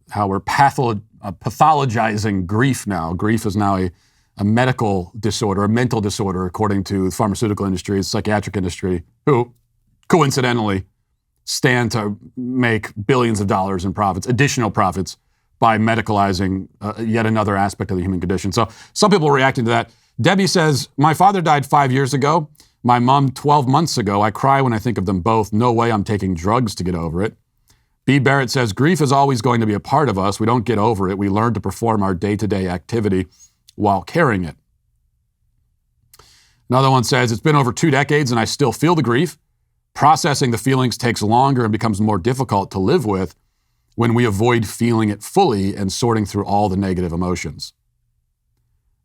how we're pathologizing grief now. Grief is now a medical disorder, a mental disorder, according to the pharmaceutical industry, the psychiatric industry, who coincidentally stand to make billions of dollars in profits, additional profits, by medicalizing yet another aspect of the human condition. So some people are reacting to that. Debbie says, my father died 5 years ago. My mom 12 months ago. I cry when I think of them both. No way I'm taking drugs to get over it. B. Barrett says, grief is always going to be a part of us. We don't get over it. We learn to perform our day-to-day activity while carrying it. Another one says, it's been over 2 decades and I still feel the grief. Processing the feelings takes longer and becomes more difficult to live with when we avoid feeling it fully and sorting through all the negative emotions.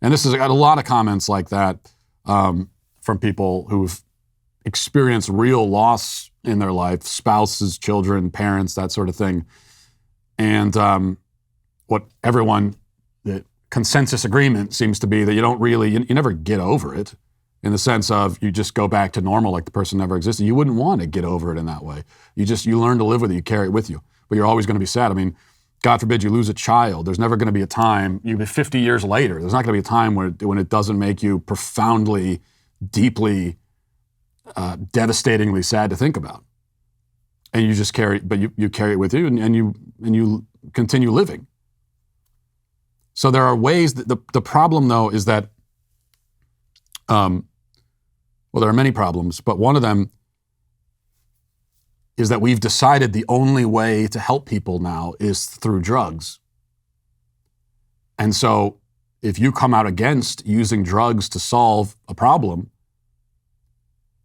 And this has got a lot of comments like that from people who've experienced real loss in their life, spouses, children, parents, that sort of thing. And what everyone, the consensus agreement seems to be that you don't really, you never get over it, in the sense of you just go back to normal like the person never existed. You wouldn't want to get over it in that way. You learn to live with it, you carry it with you. But you're always going to be sad. I mean, God forbid you lose a child. There's never going to be a time, you'll be 50 years later, there's not going to be a time when it doesn't make you profoundly, deeply, devastatingly sad to think about. And you just carry, but you carry it with you and you continue living. So there are ways that the problem though is that, there are many problems, but one of them is that we've decided the only way to help people now is through drugs. And so if you come out against using drugs to solve a problem,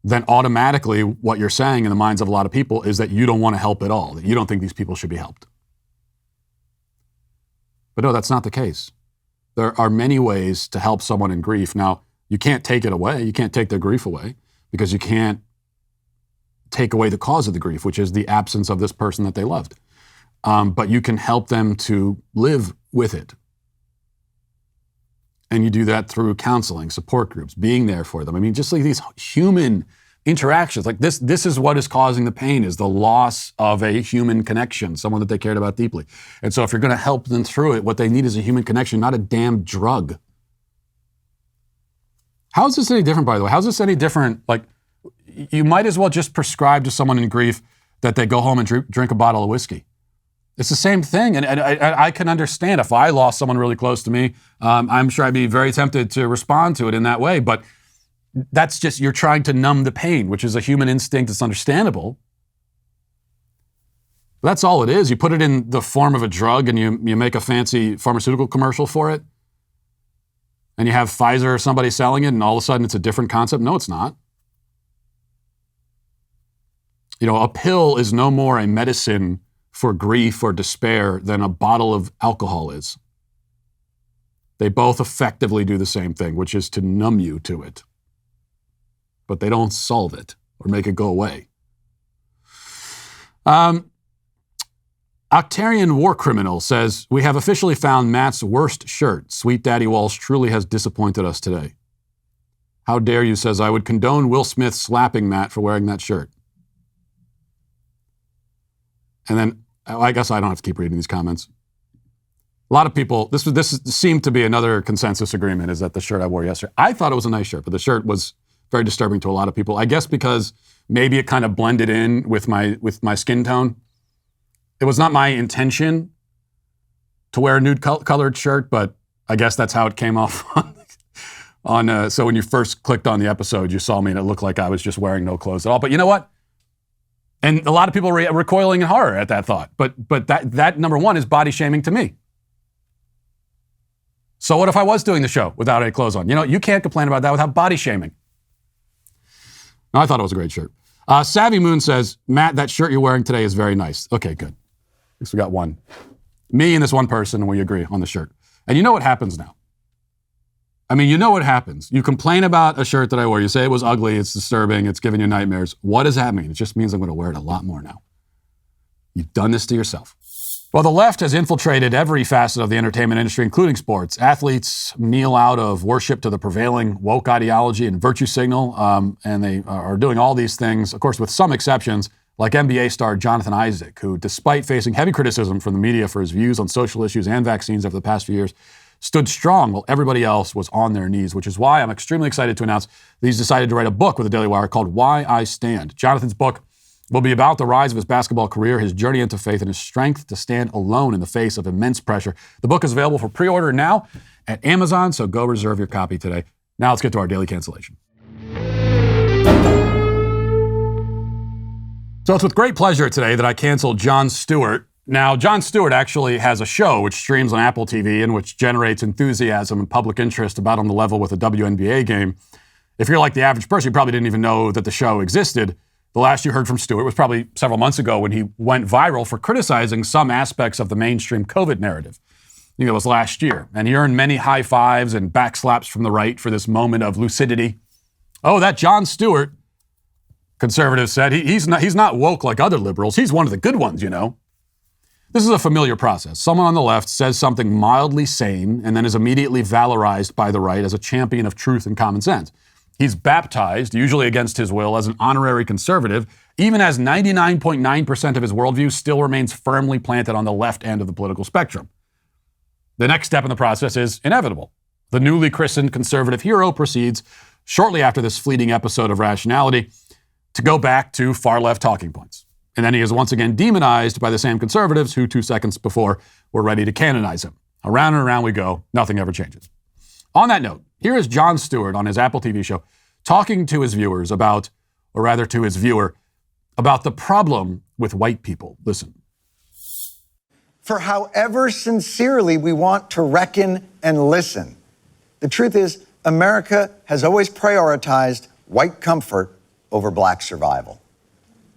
then automatically what you're saying in the minds of a lot of people is that you don't want to help at all, that you don't think these people should be helped. But no, that's not the case. There are many ways to help someone in grief. Now, you can't take it away. You can't take their grief away because you can't take away the cause of the grief, which is the absence of this person that they loved. But you can help them to live with it. And you do that through counseling, support groups, being there for them. I mean, just like these human interactions, like this is what is causing the pain, is the loss of a human connection, someone that they cared about deeply. And so if you're going to help them through it, what they need is a human connection, not a damn drug. How is this any different, by the way? How is this any different? Like, you might as well just prescribe to someone in grief that they go home and drink a bottle of whiskey. It's the same thing. And I can understand if I lost someone really close to me, I'm sure I'd be very tempted to respond to it in that way. But that's just, you're trying to numb the pain, which is a human instinct. It's understandable. That's all it is. You put it in the form of a drug and you make a fancy pharmaceutical commercial for it. And you have Pfizer or somebody selling it and all of a sudden it's a different concept. No, it's not. You know, a pill is no more a medicine for grief or despair than a bottle of alcohol is. They both effectively do the same thing, which is to numb you to it. But they don't solve it or make it go away. Octarian War Criminal says, we have officially found Matt's worst shirt. Sweet Daddy Walsh truly has disappointed us today. How dare you, says, I would condone Will Smith slapping Matt for wearing that shirt. And then, I guess I don't have to keep reading these comments. A lot of people, this seemed to be another consensus agreement, is that the shirt I wore yesterday. I thought it was a nice shirt, but the shirt was very disturbing to a lot of people. I guess because maybe it kind of blended in with my skin tone. It was not my intention to wear a nude colored shirt, but I guess that's how it came off on so when you first clicked on the episode, you saw me and it looked like I was just wearing no clothes at all. But you know what? And a lot of people were recoiling in horror at that thought. But that number one is body shaming to me. So what if I was doing the show without any clothes on? You know, you can't complain about that without body shaming. No, I thought it was a great shirt. Savvy Moon says, Matt, that shirt you're wearing today is very nice. Okay, good. At least we got one. Me and this one person, and we agree on the shirt. And you know what happens now? I mean, you know what happens. You complain about a shirt that I wore. You say it was ugly, it's disturbing, it's giving you nightmares. What does that mean? It just means I'm going to wear it a lot more now. You've done this to yourself. Well, the left has infiltrated every facet of the entertainment industry, including sports. Athletes kneel out of worship to the prevailing woke ideology and virtue signal, and they are doing all these things, of course, with some exceptions, like NBA star Jonathan Isaac, who, despite facing heavy criticism from the media for his views on social issues and vaccines over the past few years, stood strong while everybody else was on their knees, which is why I'm extremely excited to announce that he's decided to write a book with the Daily Wire called Why I Stand. Jonathan's book will be about the rise of his basketball career, his journey into faith, and his strength to stand alone in the face of immense pressure. The book is available for pre-order now at Amazon, so go reserve your copy today. Now let's get to our Daily Cancellation. So it's with great pleasure today that I canceled Jon Stewart. Now, Jon Stewart actually has a show which streams on Apple TV and which generates enthusiasm and public interest about on the level with a WNBA game. If you're like the average person, you probably didn't even know that the show existed. The last you heard from Stewart was probably several months ago when he went viral for criticizing some aspects of the mainstream COVID narrative. I think it was last year. And he earned many high fives and backslaps from the right for this moment of lucidity. Oh, that Jon Stewart, conservatives said, he's not woke like other liberals. He's one of the good ones, you know. This is a familiar process. Someone on the left says something mildly sane and then is immediately valorized by the right as a champion of truth and common sense. He's baptized, usually against his will, as an honorary conservative, even as 99.9% of his worldview still remains firmly planted on the left end of the political spectrum. The next step in the process is inevitable. The newly christened conservative hero proceeds, shortly after this fleeting episode of rationality, to go back to far-left talking points. And then he is once again demonized by the same conservatives who 2 seconds before were ready to canonize him. Around and around we go. Nothing ever changes. On that note, here is Jon Stewart on his Apple TV show talking to his viewers about, or rather to his viewer, about the problem with white people. Listen. For however sincerely we want to reckon and listen, the truth is America has always prioritized white comfort over black survival.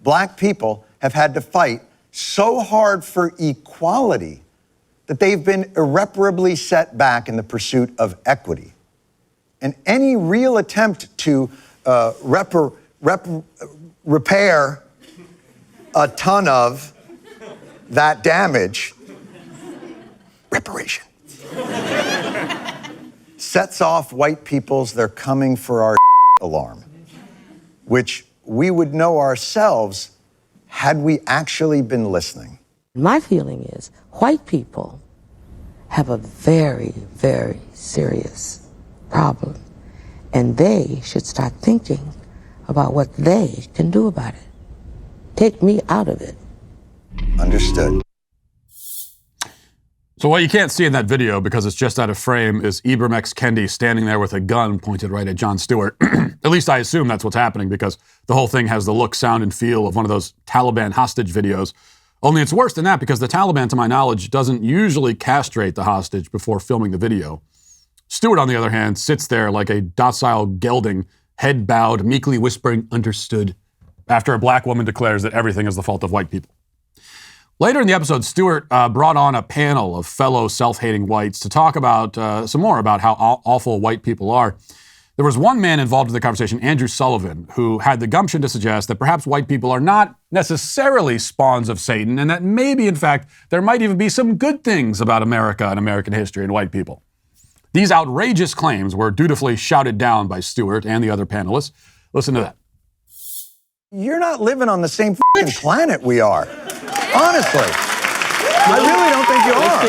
Black people have had to fight so hard for equality that they've been irreparably set back in the pursuit of equity. And any real attempt to repair a ton of that damage, reparation, sets off white people's "they're coming for our" alarm, which we would know ourselves had we actually been listening. My feeling is white people have a very, very serious problem, and they should start thinking about what they can do about it. Take me out of it. Understood. So what you can't see in that video, because it's just out of frame, is Ibram X. Kendi standing there with a gun pointed right at Jon Stewart. At least I assume that's what's happening, because the whole thing has the look, sound, and feel of one of those Taliban hostage videos. Only it's worse than that, because the Taliban, to my knowledge, doesn't usually castrate the hostage before filming the video. Stewart, on the other hand, sits there like a docile gelding, head bowed, meekly whispering, "Understood," after a black woman declares that everything is the fault of white people. Later in the episode, Stewart brought on a panel of fellow self-hating whites to talk about some more about how awful white people are. There was one man involved in the conversation, Andrew Sullivan, who had the gumption to suggest that perhaps white people are not necessarily spawns of Satan, and that maybe, in fact, there might even be some good things about America and American history and white people. These outrageous claims were dutifully shouted down by Stewart and the other panelists. Listen to that. You're not living on the same f***ing planet we are. Honestly. I really don't think you are.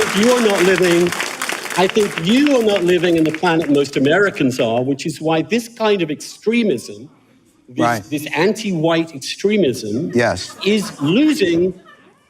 I think you are not living in the planet most Americans are, which is why this kind of extremism, this anti-white extremism, is losing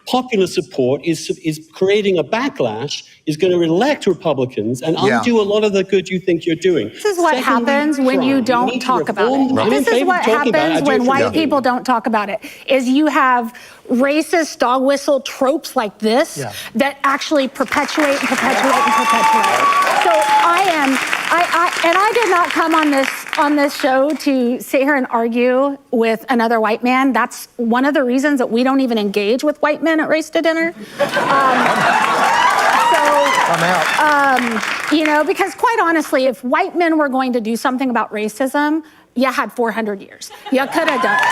popular support, is creating a backlash, is going to elect Republicans and undo a lot of the good you think you're doing. This is what happens when you don't talk about it. This is what happens when white people don't talk about it, is you have racist dog whistle tropes like this that actually perpetuate and perpetuate and perpetuate. So I am I did not come on this show to sit here and argue with another white man. That's one of the reasons that we don't even engage with white men at Race to Dinner. I'm out. Because quite honestly, if white men were going to do something about racism, you had 400 years. You could have done it.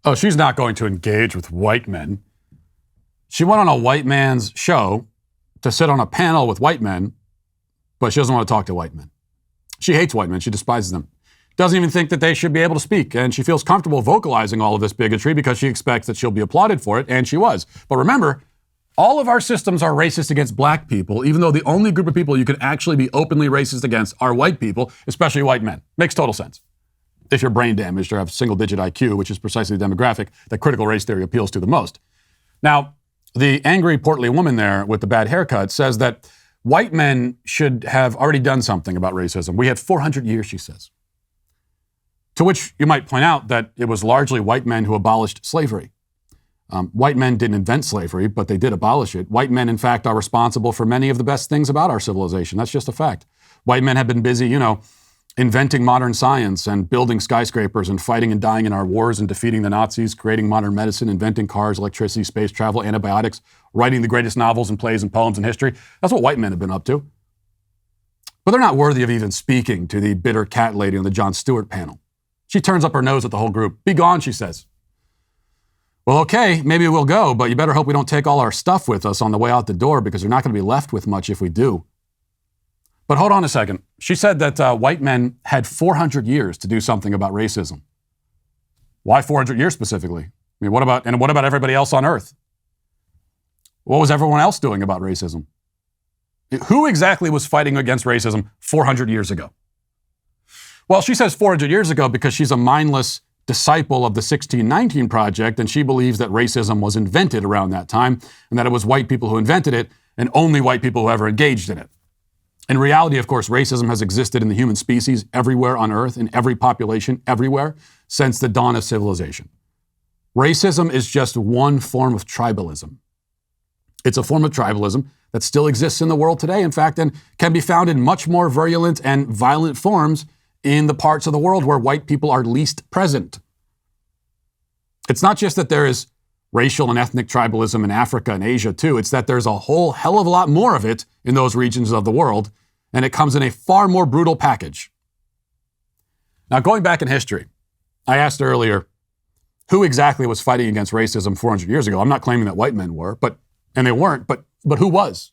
Oh, she's not going to engage with white men. She went on a white man's show to sit on a panel with white men, but she doesn't want to talk to white men. She hates white men. She despises them. Doesn't even think that they should be able to speak. And she feels comfortable vocalizing all of this bigotry because she expects that she'll be applauded for it, and she was. But remember, all of our systems are racist against black people, even though the only group of people you could actually be openly racist against are white people, especially white men. Makes total sense. If you're brain damaged or have single-digit IQ, which is precisely the demographic that critical race theory appeals to the most. Now, the angry, portly woman there with the bad haircut says that white men should have already done something about racism. We had 400 years, she says. To which you might point out that it was largely white men who abolished slavery. White men didn't invent slavery, but they did abolish it. White men, in fact, are responsible for many of the best things about our civilization. That's just a fact. White men have been busy, inventing modern science and building skyscrapers and fighting and dying in our wars and defeating the Nazis, creating modern medicine, inventing cars, electricity, space travel, antibiotics, writing the greatest novels and plays and poems in history. That's what white men have been up to. But they're not worthy of even speaking to the bitter cat lady on the Jon Stewart panel. She turns up her nose at the whole group. Be gone, she says. Well, okay, maybe we'll go, but you better hope we don't take all our stuff with us on the way out the door because you're not going to be left with much if we do. But hold on a second. She said that white men had 400 years to do something about racism. Why 400 years specifically? I mean, what about everybody else on Earth? What was everyone else doing about racism? Who exactly was fighting against racism 400 years ago? Well, she says 400 years ago because she's a mindless disciple of the 1619 Project, and she believes that racism was invented around that time, and that it was white people who invented it, and only white people who ever engaged in it. In reality, of course, racism has existed in the human species everywhere on Earth, in every population, everywhere, since the dawn of civilization. Racism is just one form of tribalism. It's a form of tribalism that still exists in the world today, in fact, and can be found in much more virulent and violent forms in the parts of the world where white people are least present. It's not just that there is racial and ethnic tribalism in Africa and Asia too. It's that there's a whole hell of a lot more of it in those regions of the world, and it comes in a far more brutal package. Now, going back in history, I asked earlier who exactly was fighting against racism 400 years ago. I'm not claiming that white men were, and they weren't, but who was?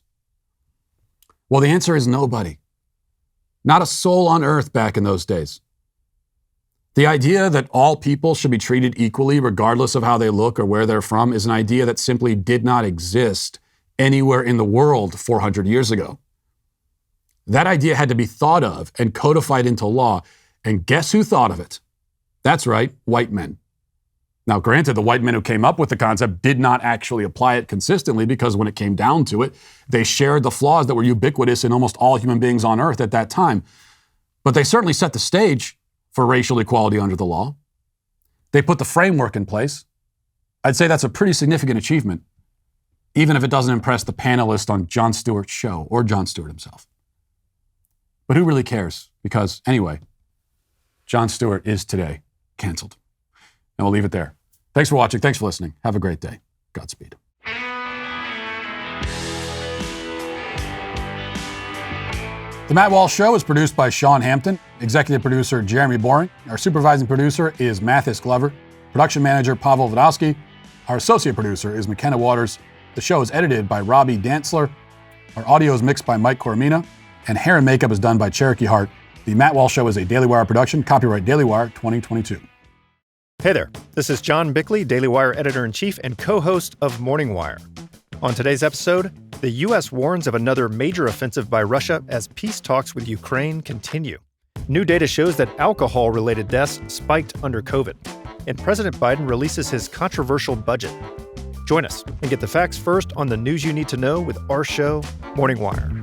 Well, the answer is nobody. Not a soul on earth back in those days. The idea that all people should be treated equally regardless of how they look or where they're from is an idea that simply did not exist anywhere in the world 400 years ago. That idea had to be thought of and codified into law. And guess who thought of it? That's right, white men. Now, granted, the white men who came up with the concept did not actually apply it consistently because when it came down to it, they shared the flaws that were ubiquitous in almost all human beings on earth at that time. But they certainly set the stage for racial equality under the law. They put the framework in place. I'd say that's a pretty significant achievement, even if it doesn't impress the panelist on Jon Stewart's show or Jon Stewart himself. But who really cares? Because anyway, Jon Stewart is today canceled. And we'll leave it there. Thanks for watching. Thanks for listening. Have a great day. Godspeed. The Matt Walsh Show is produced by Sean Hampton, executive producer Jeremy Boring. Our supervising producer is Mathis Glover, production manager Pavel Vodowski. Our associate producer is McKenna Waters. The show is edited by Robbie Dantzler. Our audio is mixed by Mike Coromina, and hair and makeup is done by Cherokee Hart. The Matt Walsh Show is a Daily Wire production, copyright Daily Wire 2022. Hey there, this is John Bickley, Daily Wire editor-in-chief and co-host of Morning Wire. On today's episode, the U.S. warns of another major offensive by Russia as peace talks with Ukraine continue. New data shows that alcohol-related deaths spiked under COVID, and President Biden releases his controversial budget. Join us and get the facts first on the news you need to know with our show, Morning Wire.